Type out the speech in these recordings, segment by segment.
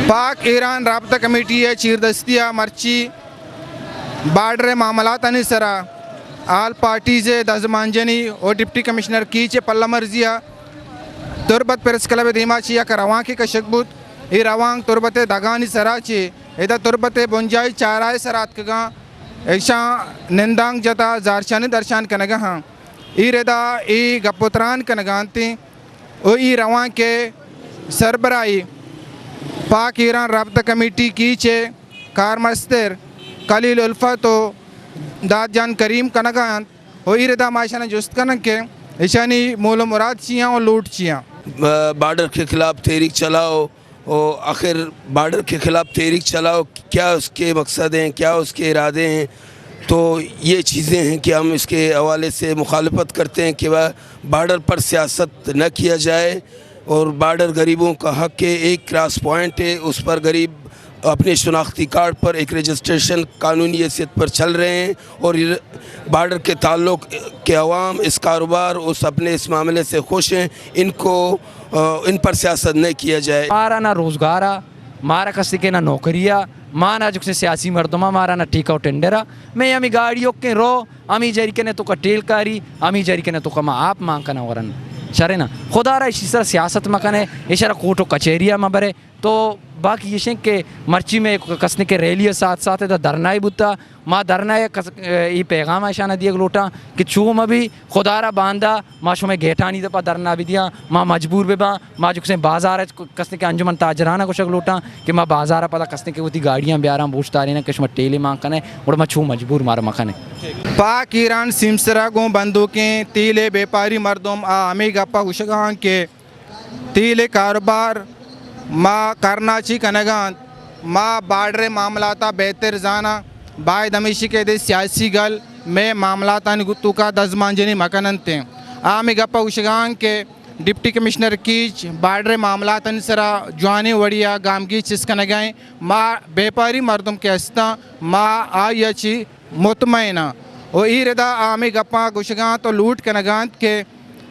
पाक ईरान रबता committee चीरदस्तिया मर्ची border मामलात सरा आल पार्टीज़ दजमांजनी और डिप्टी कमिश्नर की चे पल्ला मर्जिया तुरबत प्रेस क्लब दीमाची या रवां की कशकबुत ई रवां तुरबत दगानी सराची इधर तुरबत बुंजाई चाराय सरात का ऐशा निंदांग जता जारशानी दर्शान कनगा हाँ ई रेदा ई गपुत्रान कनगांती ओ ई रवां के सरबराई पाक ईरान रबता कमेटी की चे कारमस्तर कलील उल्फतो दादजान करीम कनगान ओ ई रेदा माशाना जुस्त कनक के ऐशानी मूल मुराद चियाँ और लूट चियाँ बॉर्डर के ख़िलाफ़ तहरीक चलाओ और आखिर बॉर्डर के ख़िलाफ़ तहरीक चलाओ, क्या उसके मकसद हैं, क्या उसके इरादे हैं। तो ये चीज़ें हैं कि हम इसके हवाले से मुखालफत करते हैं कि वह बॉर्डर पर सियासत न किया जाए और बॉर्डर गरीबों का हक़ है। एक क्रॉस पॉइंट है, उस पर गरीब अपने शनाख्ती कार्ड पर एक रजिस्ट्रेशन कानूनी हैसियत पर चल रहे हैं और बॉर्डर के ताल्लुक़ के अवाम इस कारोबार उस अपने इस मामले से खुश हैं। इनको इन पर सियासत नहीं किया जाए। मारा ना रोज़गारा मारा कसी के ना नौकरिया माना जो से सियासी मर्दमा मारा ना टीका और टेंडरा मैं अमी गाड़ियों के रो अमी जरी के ने तो का टेलकारी अमी जरी के ने तो कमा आप मांग का ना वरन शरे ना खुदा रहा इसी तरह सियासत मकने इशारा कोटो कचेरिया में बरे तो बाकी ये के मर्ची में कसने के रैली साथ साथ है धरनाई बुता माँ धरना ये पैगाम आशाना दिया लोटा कि चूम अभी खुदारा बांधा माशो में घेटा नहीं दपा धरना भी दिया माँ मजबूर बे बा माँ जो बाजार कसने के अंजुमन ताजराना कुछ लोटा कि माँ बाजार पता कसने के होती गाड़ियाँ ब्यारा बूझता रही ना किस में टेले मांग कने और मैं छू मजबूर मारा मखाने पाक ईरान सिमसरागों बंदूकें तीले व्यापारी मर्दों आमी गप्पा हुशगां के तीले कारोबार माँ करनाची कनगान माँ बार्डर मामलाता बेहतर जाना बाय दमिशी के दे सियासी गल में मामलाता गुत्तू का दजमांजनी मकनते आमी गप्पा उशगान के डिप्टी कमिश्नर कीच बार्डर मामलातन सरा जवानी वड़िया गाम की चिस्कनगाएँ माँ व्यापारी मर्दम के हस्ता माँ आयची मुतमैना ओ ई रदा आमी गप्पा गुशगां तो लूट कनगांत के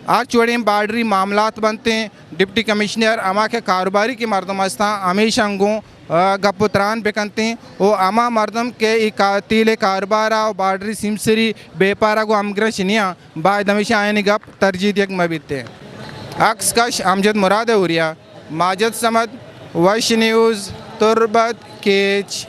आज चौड़ीम बार्डरी मामलात बनते हैं। डिप्टी कमिश्नर अमा के कारोबारी की मर्दम हस्ता हमेशा अंगों गपुत्रान बेकनते हैं वो अमा मर्दम के तीले कारोबारा और बार्डरी सिमसरी बेपारा को अमग्र शिनिया बाद हमेशा आयनी गप तरजीह यक मबीते अक्स कश अमजद मुराद उरिया माजद समद वश न्यूज़ तुरबत केच।